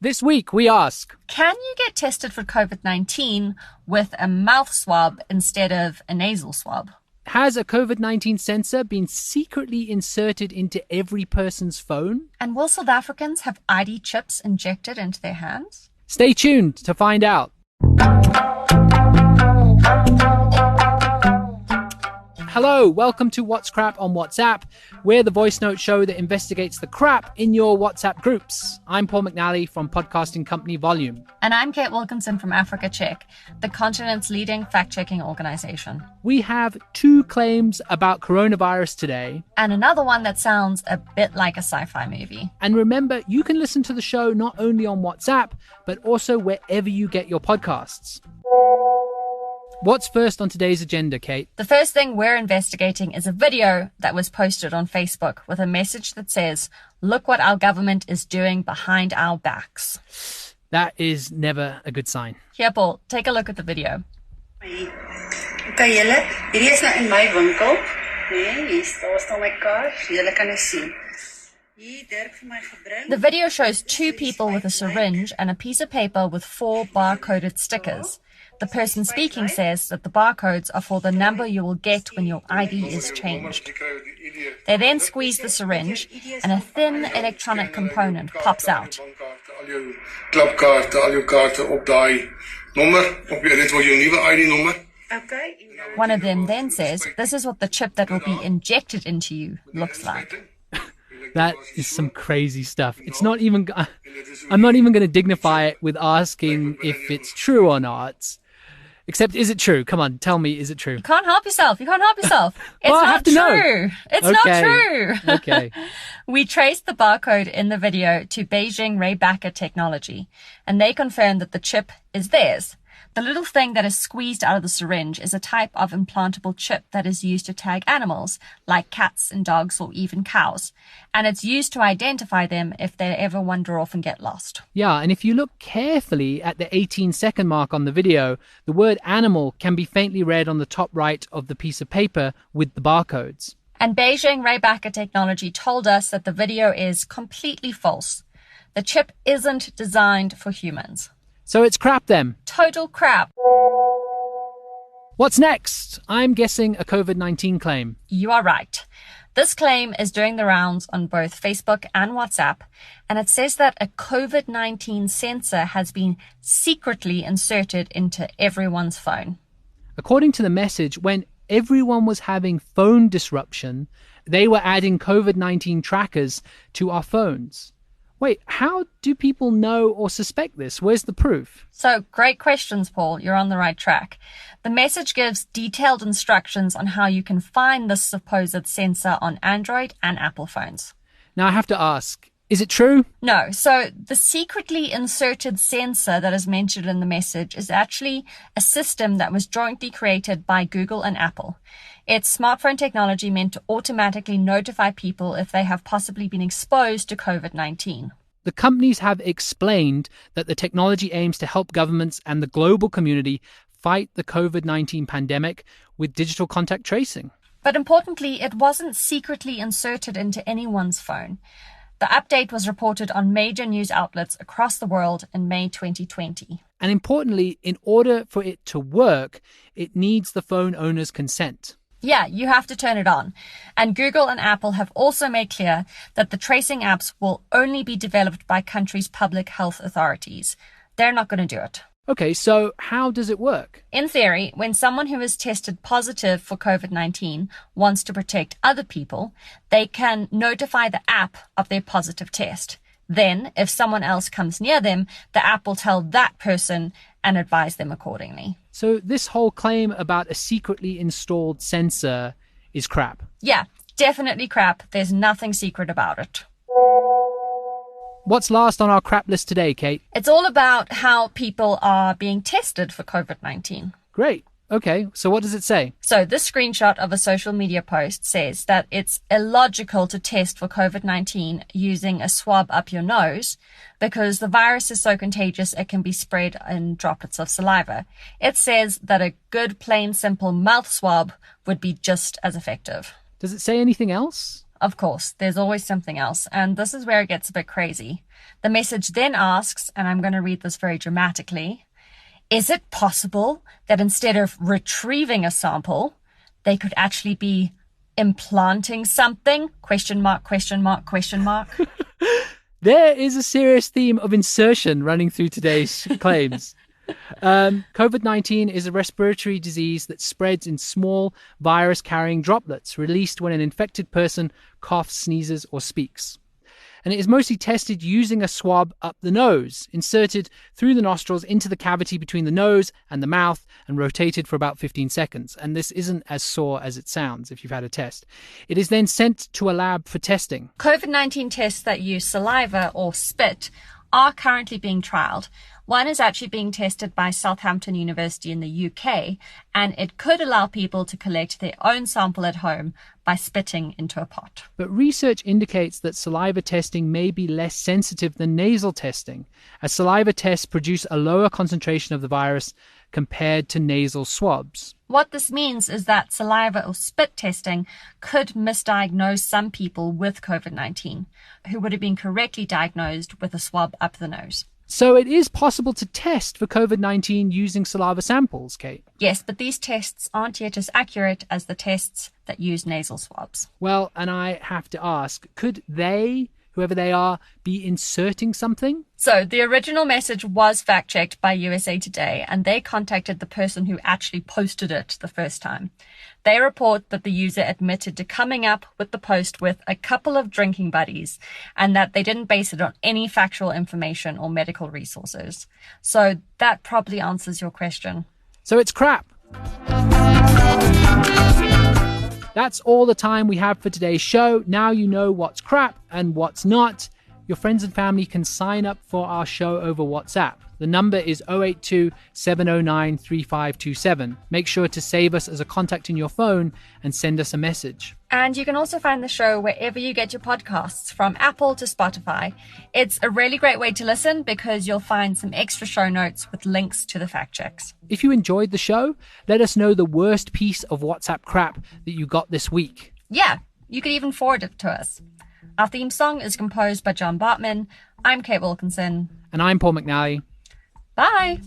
This week we ask, can you get tested for COVID-19 with a mouth swab instead of a nasal swab? has a COVID-19 sensor been secretly inserted into every person's phone? And will South Africans have ID chips injected into their hands? Stay tuned to find out. Hello, welcome to What's Crap on WhatsApp. We're the voice note show that investigates the crap in your WhatsApp groups. I'm Paul McNally from podcasting company Volume. And I'm Kate Wilkinson from Africa Check, the continent's leading fact-checking organization. We have 2 claims about coronavirus today. And another one that sounds a bit like a sci-fi movie. And remember, you can listen to the show not only on WhatsApp, but also wherever you get your podcasts. What's first on today's agenda, Kate? The first thing we're investigating is a video that was posted on Facebook with a message that says, "Look what our government is doing behind our backs." That is never a good sign. Here, Paul, take a look at the video. Okay, julle, hierdie is nou in my winkel. Nee, daar staan my kaart. Julle kan dit sien. Hier Dirk vir my gebring. The video shows 2 people with a syringe and a piece of paper with 4 barcoded stickers. The person speaking says that the barcodes are for the number you will get when your ID is changed. They then squeeze the syringe and a thin electronic component pops out. Klapkaarte, al jou kaarte op daai nommer, op dit wil jou nuwe ID nommer. Okay. One of them then says, "This is what the chip that will be injected into you looks like." That is some crazy stuff. I'm not even going to dignify it with asking if it's true or not. Except, is it true? Come on, tell me, is it true? You can't help yourself. It's Well, I have not to know. true. It's not true. Okay. We traced the barcode in the video to Beijing Ray-Backer Technology, and they confirmed that the chip is theirs. The little thing that is squeezed out of the syringe is a type of implantable chip that is used to tag animals, like cats and dogs or even cows. And it's used to identify them if they ever wander off and get lost. Yeah, and if you look carefully at the 18-second mark on the video, the word animal can be faintly read on the top right of the piece of paper with the barcodes. And Beijing Ray-Backer Technology told us that the video is completely false. The chip isn't designed for humans. So it's crap then. Total crap. What's next? I'm guessing a COVID-19 claim. You are right. This claim is doing the rounds on both Facebook and WhatsApp, and it says that a COVID-19 sensor has been secretly inserted into everyone's phone. According to the message, when everyone was having phone disruption, they were adding COVID-19 trackers to our phones. Wait, how do people know or suspect this? Where's the proof? So, great questions, Paul. You're on the right track. The message gives detailed instructions on how you can find this supposed sensor on Android and Apple phones. Now I have to ask, is it true? No. So the secretly inserted sensor that is mentioned in the message is actually a system that was jointly created by Google and Apple. It's smartphone technology meant to automatically notify people if they have possibly been exposed to COVID-19. The companies have explained that the technology aims to help governments and the global community fight the COVID-19 pandemic with digital contact tracing. But importantly, it wasn't secretly inserted into anyone's phone. The update was reported on major news outlets across the world in May 2020. And importantly, in order for it to work, it needs the phone owner's consent. Yeah, you have to turn it on. And Google and Apple have also made clear that the tracing apps will only be developed by countries' public health authorities. They're not going to do it. Okay, so how does it work? In theory, when someone who is tested positive for COVID-19 wants to protect other people, they can notify the app of their positive test. Then, if someone else comes near them, the app will tell that person and advise them accordingly. So this whole claim about a secretly installed sensor is crap. Yeah, definitely crap. There's nothing secret about it. What's last on our crap list today, Kate? It's all about how people are being tested for COVID-19. Great. Okay, so what does it say? So this screenshot of a social media post says that it's illogical to test for COVID-19 using a swab up your nose because the virus is so contagious it can be spread in droplets of saliva. It says that a good, plain, simple mouth swab would be just as effective. Does it say anything else? Of course, there's always something else, and this is where it gets a bit crazy. The message then asks, and I'm going to read this very dramatically, is it possible that instead of retrieving a sample, they could actually be implanting something? Question mark, question mark, question mark. There is a serious theme of insertion running through today's claims. COVID-19 is a respiratory disease that spreads in small virus-carrying droplets released when an infected person coughs, sneezes, or speaks. And it is mostly tested using a swab up the nose, inserted through the nostrils into the cavity between the nose and the mouth, and rotated for about 15 seconds. And this isn't as sore as it sounds if you've had a test. It is then sent to a lab for testing. COVID-19 tests that use saliva or spit are currently being trialed. One is actually being tested by Southampton University in the UK, and it could allow people to collect their own sample at home by spitting into a pot. But research indicates that saliva testing may be less sensitive than nasal testing, as saliva tests produce a lower concentration of the virus compared to nasal swabs. What this means is that saliva or spit testing could misdiagnose some people with COVID-19 who would have been correctly diagnosed with a swab up the nose. So it is possible to test for COVID-19 using saliva samples, Kate? Yes, but these tests aren't yet as accurate as the tests that use nasal swabs. Well, and I have to ask, could they, whoever they are, be inserting something? So the original message was fact-checked by USA Today, and they contacted the person who actually posted it the first time. They report that the user admitted to coming up with the post with a couple of drinking buddies, and that they didn't base it on any factual information or medical resources. So that probably answers your question. So it's crap. That's all the time we have for today's show. Now you know what's crap and what's not. Your friends and family can sign up for our show over WhatsApp. The number is 082 709 3527. Make sure to save us as a contact in your phone and send us a message. And you can also find the show wherever you get your podcasts, from Apple to Spotify. It's a really great way to listen because you'll find some extra show notes with links to the fact checks. If you enjoyed the show, let us know the worst piece of WhatsApp crap that you got this week. Yeah, you could even forward it to us. Our theme song is composed by John Bartman. I'm Kate Wilkinson. And I'm Paul McNally. Bye.